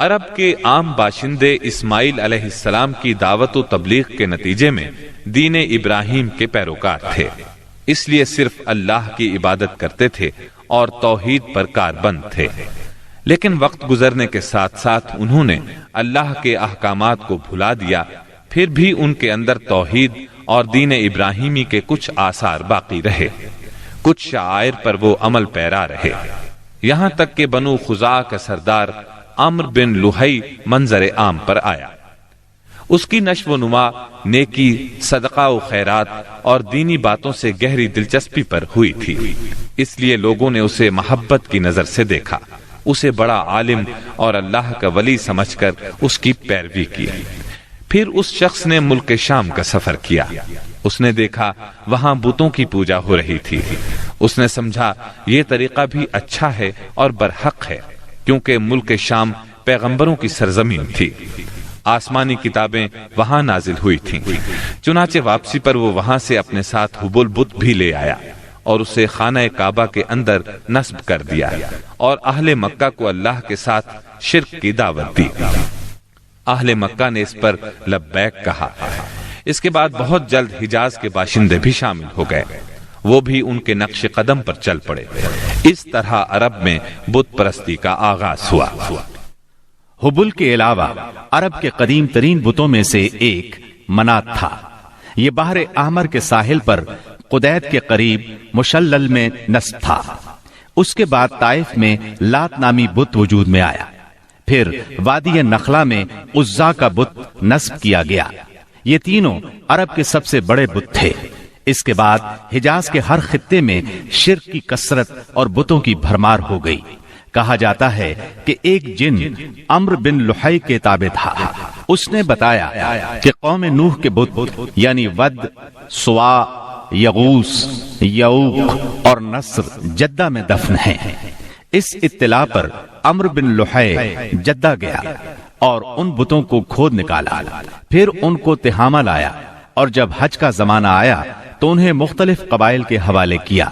عرب کے عام باشندے اسماعیل علیہ السلام کی دعوت و تبلیغ کے نتیجے میں دین ابراہیم کے پیروکار تھے، اس لیے صرف اللہ کی عبادت کرتے تھے اور توحید پر کاربند تھے۔ لیکن وقت گزرنے کے ساتھ ساتھ انہوں نے اللہ کے احکامات کو بھلا دیا، پھر بھی ان کے اندر توحید اور دین ابراہیمی کے کچھ آثار باقی رہے، کچھ شعائر پر وہ عمل پیرا رہے، یہاں تک کہ بنو خزاعہ کا سردار عمرو بن لوہی منظر عام پر آیا۔ اس کی نشو و نما نیکی، صدقہ و خیرات اور دینی باتوں سے گہری دلچسپی پر ہوئی تھی، اس لیے لوگوں نے اسے محبت کی نظر سے دیکھا، اسے بڑا عالم اور اللہ کا ولی سمجھ کر اس کی پیروی کی۔ پھر اس شخص نے ملک شام کا سفر کیا، اس نے دیکھا وہاں بتوں کی پوجا ہو رہی تھی، اس نے سمجھا یہ طریقہ بھی اچھا ہے اور برحق ہے، کیونکہ ملک شام پیغمبروں کی سرزمین تھی، آسمانی کتابیں وہاں نازل ہوئی تھیں۔ چنانچہ واپسی پر وہ وہاں سے اپنے ساتھ حبل بت بھی لے آیا اور اسے خانہ کعبہ کے اندر نصب کر دیا اور اہل مکہ کو اللہ کے ساتھ شرک کی دعوت دی۔ اہل مکہ نے اس پر لبیک کہا۔ اس کے بعد بہت جلد حجاز کے باشندے بھی شامل ہو گئے، وہ بھی ان کے نقش قدم پر چل پڑے۔ اس طرح عرب میں بت پرستی کا آغاز ہوا۔ حبل کے علاوہ عرب کے قدیم ترین بتوں میں سے ایک منات تھا۔ یہ بحر احمر کے ساحل پر قدید کے قریب مشلل میں نصب تھا۔ اس کے بعد طائف میں لات نامی بت وجود میں آیا، پھر وادی نخلا میں عزا کا بت نصب کیا گیا۔ یہ تینوں عرب کے سب سے بڑے بت تھے۔ اس کے بعد حجاز کے ہر خطے میں شرک کی کثرت اور بتوں کی بھرمار ہو گئی۔ کہا جاتا ہے کہ ایک جن عمرو بن لوہی کے تابع تھا، اس نے بتایا کہ قوم نوح کے بت یعنی ود، سوا، یغوث، یعوق اور نصر جدہ میں دفن ہیں۔ اس اطلاع پر عمرو بن لوہی جدہ گیا اور ان بتوں کو کھود نکالا، پھر ان کو تہامہ لایا، اور جب حج کا زمانہ آیا تو انہیں مختلف قبائل کے حوالے کیا۔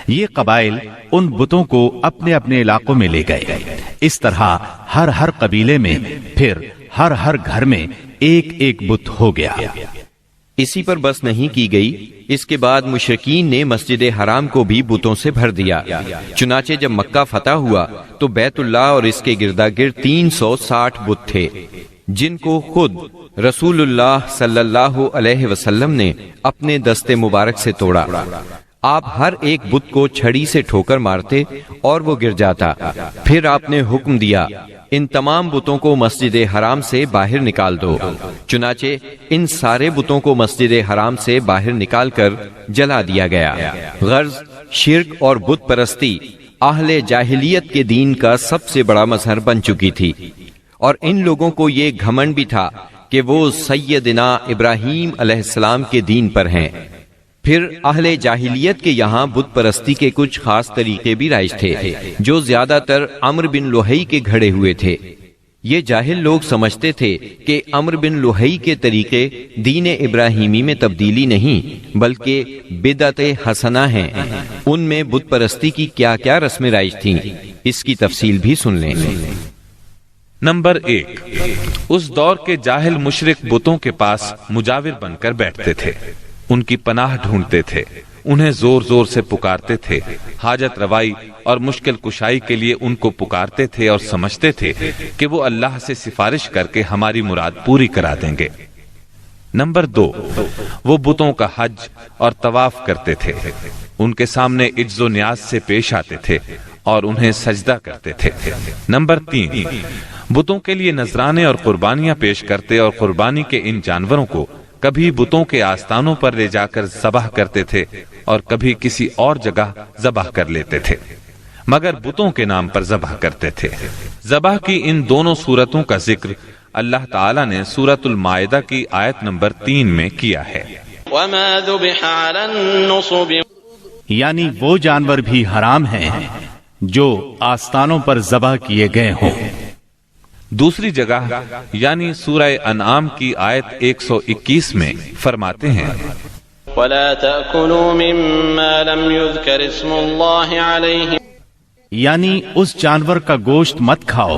یہ قبائل ان بتوں کو اپنے اپنے علاقوں میں لے گئے۔ اس طرح ہر قبیلے میں پھر ہر گھر میں ایک ایک بت ہو گیا۔ اسی پر بس نہیں کی گئی، اس کے بعد مشرکین نے مسجد حرام کو بھی بتوں سے بھر دیا۔ چنانچہ جب مکہ فتح ہوا تو بیت اللہ اور اس کے گردا گرد 360 بت تھے، جن کو خود رسول اللہ صلی اللہ علیہ وسلم نے اپنے دست مبارک سے توڑا۔ آپ ہر ایک بت کو چھڑی سے ٹھوکر مارتے اور وہ گر جاتا۔ پھر آپ نے حکم دیا ان تمام بتوں کو مسجد حرام سے باہر نکال دو۔ چنانچہ ان سارے بتوں کو مسجد حرام سے باہر نکال کر جلا دیا گیا۔ غرض شرک اور بت پرستی اہل جاہلیت کے دین کا سب سے بڑا مظہر بن چکی تھی، اور ان لوگوں کو یہ گھمنڈ بھی تھا کہ وہ سیدنا ابراہیم علیہ السلام کے دین پر ہیں۔ پھر اہل جاہلیت کے یہاں بت پرستی کے کچھ خاص طریقے بھی رائج تھے، جو زیادہ تر عمرو بن لوہی کے گھڑے ہوئے تھے۔ یہ جاہل لوگ سمجھتے تھے کہ عمرو بن لوہی کے طریقے دین ابراہیمی میں تبدیلی نہیں بلکہ بدعت حسنہ ہیں۔ ان میں بت پرستی کی کیا کیا رسمیں رائج تھیں، اس کی تفصیل بھی سن لیں۔ نمبر 1، اس دور کے جاہل مشرک بتوں کے پاس مجاور بن کر بیٹھتے تھے، ان کی پناہ ڈھونڈتے تھے، انہیں زور زور سے پکارتے تھے، حاجت روائی اور مشکل کشائی کے لیے ان کو پکارتے تھے اور سمجھتے تھے کہ وہ اللہ سے سفارش کر کے ہماری مراد پوری کرا دیں گے۔ نمبر 2، وہ بتوں کا حج اور طواف کرتے تھے، ان کے سامنے عجز و نیاز سے پیش آتے تھے اور انہیں سجدہ کرتے تھے۔ نمبر 3، بتوں کے لیے نذرانے اور قربانیاں پیش کرتے اور قربانی کے ان جانوروں کو کبھی بتوں کے آستانوں پر لے جا کر ذبح کرتے تھے اور کبھی کسی اور جگہ ذبح کر لیتے تھے، مگر بتوں کے نام پر ذبح کرتے تھے۔ ذبح کی ان دونوں صورتوں کا ذکر اللہ تعالیٰ نے سورۃ المائدہ کی آیت نمبر 3 میں کیا ہے۔ وَمَا ذُبِحَ عَلَى النُّصُبِ، یعنی وہ جانور بھی حرام ہیں جو آستانوں پر ذبح کیے گئے ہوں۔ دوسری جگہ یعنی سورہ انعام کی آیت 121 میں فرماتے ہیں وَلَا تَأْكُلُوا مِمَّا لَمْ يُذْكَرِ اسْمُ اللَّهِ عَلَيْهِ، یعنی اس جانور کا گوشت مت کھاؤ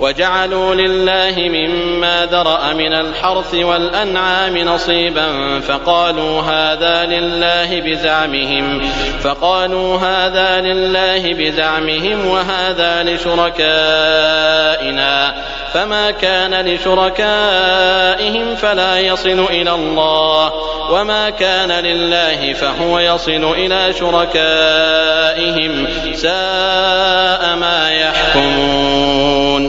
وَجَعَلُوا لِلَّهِ مِمَّا ذَرَأَ مِنَ الْحَرْثِ وَالْأَنْعَامِ نَصِيبًا فَقَالُوا هَذَا لِلَّهِ بِزَعْمِهِمْ وَهَذَا لِشُرَكَائِنَا فَمَا كَانَ لِشُرَكَائِهِمْ فَلَا يَصِلُ إِلَى اللَّهِ وَمَا كَانَ لِلَّهِ فَهُوَ يَصِلُ إِلَى شُرَكَائِهِمْ سَاءَ مَا يَحْكُمُونَ۔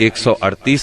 138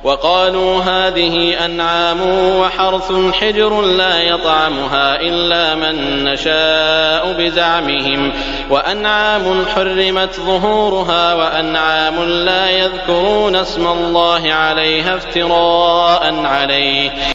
وَقَالُوا هَذِهِ أَنْعَامٌ وَحَرْثٌ حِجْرٌ لَا يَطْعَمُهَا إِلَّا مَن نَّشَاءُ بِزَعْمِهِمْ وَأَنْعَامٌ حُرِّمَتْ ظُهُورُهَا وَأَنْعَامٌ لَا يَذْكُرُونَ اسْمَ اللَّهِ عَلَيْهَا افْتِرَاءً عَلَيْهِ۔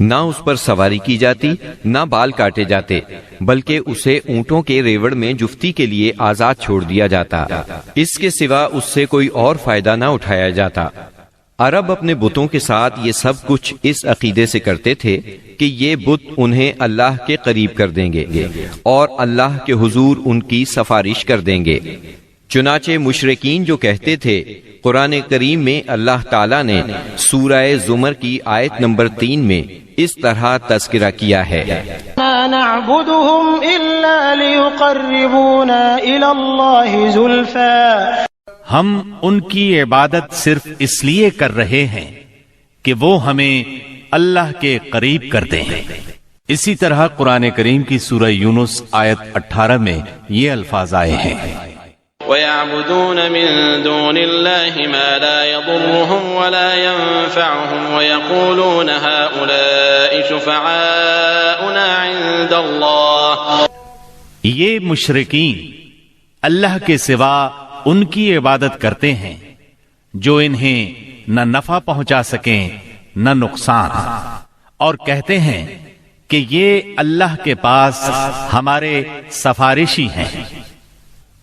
نہ اس پر سواری کی جاتی نہ بال کاٹے جاتے، بلکہ اسے اونٹوں کے ریوڑ میں جفتی کے لیے آزاد چھوڑ دیا جاتا، اس کے سوا اس سے کوئی اور فائدہ نہ اٹھایا جاتا۔ عرب اپنے بتوں کے ساتھ یہ سب کچھ اس عقیدے سے کرتے تھے کہ یہ بت انہیں اللہ کے قریب کر دیں گے اور اللہ کے حضور ان کی سفارش کر دیں گے۔ چنانچہ مشرکین جو کہتے تھے، قرآن کریم میں اللہ تعالیٰ نے سورہ زمر کی آیت نمبر 3 میں اس طرح تذکرہ کیا ہے، ما نعبدهم الا ليقربونا الى الله زلفى، ہم ان کی عبادت صرف اس لیے کر رہے ہیں کہ وہ ہمیں اللہ کے قریب کر دیں۔ اسی طرح قرآن کریم کی سورہ یونس آیت 18 میں یہ الفاظ آئے ہیں، وَيَعْبُدُونَ مِن دُونِ اللَّهِ مَا لَا يَضُرُّهُمْ وَلَا يَنفَعُهُمْ وَيَقُولُونَ هَؤُلَاءِ شُفَعَاؤُنَا عِندَ اللَّهِ۔ یہ مشرکین اللہ کے سوا ان کی عبادت کرتے ہیں جو انہیں نہ نفع پہنچا سکیں نہ نقصان، اور کہتے ہیں کہ یہ اللہ کے پاس ہمارے سفارشی ہیں۔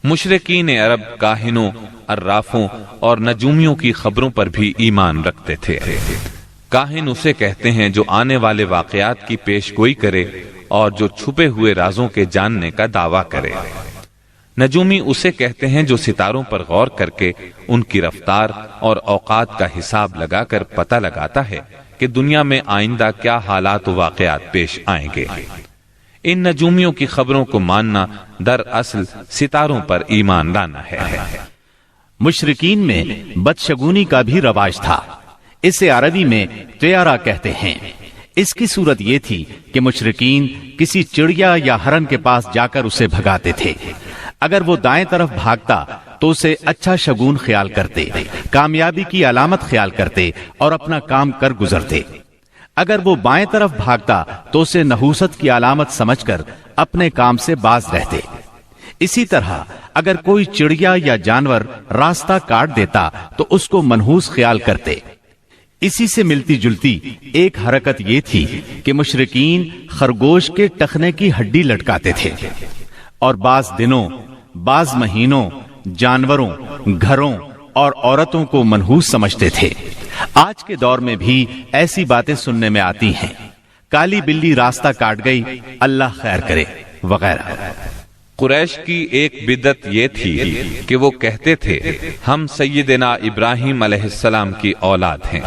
مشرکین عرب کاہنوں، عرافوں اور نجومیوں کی خبروں پر بھی ایمان رکھتے تھے۔ کاہن اسے کہتے ہیں جو آنے والے واقعات کی پیش گوئی کرے اور جو چھپے ہوئے رازوں کے جاننے کا دعویٰ کرے۔ نجومی اسے کہتے ہیں جو ستاروں پر غور کر کے ان کی رفتار اور اوقات کا حساب لگا کر پتہ لگاتا ہے کہ دنیا میں آئندہ کیا حالات و واقعات پیش آئیں گے۔ ان نجومیوں کی خبروں کو ماننا دراصل ستاروں پر ایمان لانا ہے۔ مشرکین میں بدشگونی کا بھی رواج تھا، اسے عربی میں طیارہ کہتے ہیں۔ اس کی صورت یہ تھی کہ مشرکین کسی چڑیا یا ہرن کے پاس جا کر اسے بھگاتے تھے۔ اگر وہ دائیں طرف بھاگتا تو اسے اچھا شگون خیال کرتے، کامیابی کی علامت خیال کرتے اور اپنا کام کر گزرتے۔ اگر وہ بائیں طرف بھاگتا تو اسے نحوست کی علامت سمجھ کر اپنے کام سے باز رہتے۔ اسی طرح اگر کوئی چڑیا یا جانور راستہ کاٹ دیتا تو اس کو منحوس خیال کرتے۔ اسی سے ملتی جلتی ایک حرکت یہ تھی کہ مشرکین خرگوش کے ٹخنے کی ہڈی لٹکاتے تھے اور بعض دنوں، بعض مہینوں، جانوروں، گھروں اور عورتوں کو منحوس سمجھتے تھے۔ آج کے دور میں بھی ایسی باتیں سننے میں آتی ہیں، کالی بلی راستہ کاٹ گئی، اللہ خیر کرے وغیرہ۔ قریش کی ایک بدعت یہ تھی کہ وہ کہتے تھے ہم سیدنا ابراہیم علیہ السلام کی اولاد ہیں،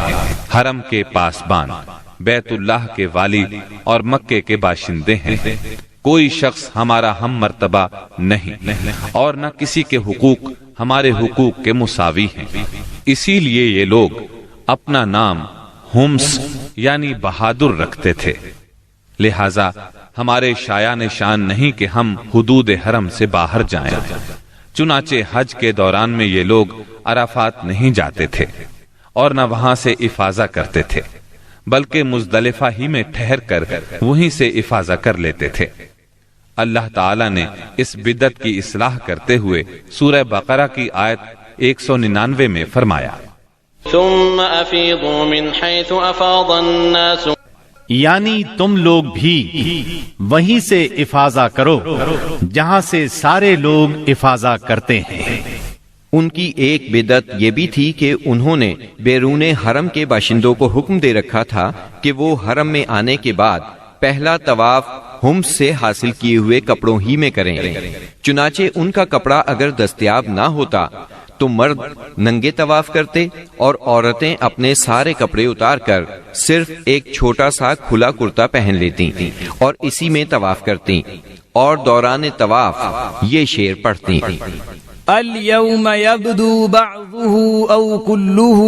حرم کے پاسبان، بیت اللہ کے والی اور مکے کے باشندے ہیں۔ کوئی شخص ہمارا ہم مرتبہ نہیں اور نہ کسی کے حقوق ہمارے حقوق کے مساوی ہیں۔ اسی لیے یہ لوگ اپنا نام ہمس یعنی بہادر رکھتے تھے، لہذا ہمارے شایان شان نہیں کہ ہم حدود حرم سے باہر جائیں۔ چنانچہ حج کے دوران میں یہ لوگ عرفات نہیں جاتے تھے اور نہ وہاں سے افاضہ کرتے تھے، بلکہ مزدلفہ ہی میں ٹھہر کر وہیں سے افاضہ کر لیتے تھے۔ اللہ تعالیٰ نے اس بدعت کی اصلاح کرتے ہوئے سورہ بقرہ کی آیت 199 میں فرمایا، ثم افیضوا من حیث افاض الناس، یعنی تم لوگ بھی وہیں سے افاضہ کرو جہاں سے سارے لوگ افاضہ کرتے ہیں۔ ان کی ایک بدعت یہ بھی تھی کہ انہوں نے بیرون حرم کے باشندوں کو حکم دے رکھا تھا کہ وہ حرم میں آنے کے بعد پہلا طواف ہم سے حاصل کیے ہوئے کپڑوں ہی میں کریں۔ چنانچہ ان کا کپڑا اگر دستیاب نہ ہوتا تو مرد ننگے طواف کرتے اور عورتیں اپنے سارے کپڑے اتار کر صرف ایک چھوٹا سا کھلا کرتا پہن لیتی اور اسی میں طواف کرتی اور دوران طواف یہ شعر پڑھتی، اليوم يبدو بعضه أو كله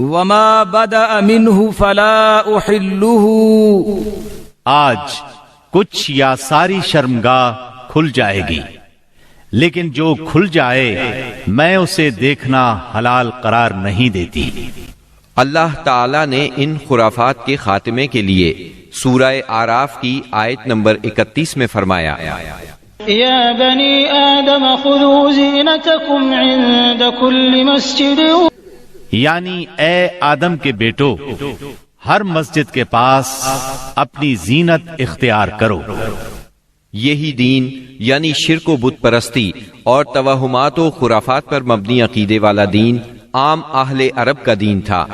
وما بدأ منه فلا أحله۔ آج کچھ یا ساری شرمگاہ کھل جائے گی، لیکن جو کھل جائے میں اسے دیکھنا حلال قرار نہیں دیتی۔ اللہ تعالیٰ نے ان خرافات کے خاتمے کے لیے سورہ آراف کی آیت نمبر 31 میں فرمایا، یا بنی آدم خذوا زینتکم عند کل مسجد، یعنی اے آدم کے بیٹو، ہر مسجد کے پاس اپنی زینت اختیار کرو۔ یہی دین یعنی شرک و بت پرستی اور توہمات و خرافات پر مبنی عقیدے والا دین عام اہل عرب کا دین تھا۔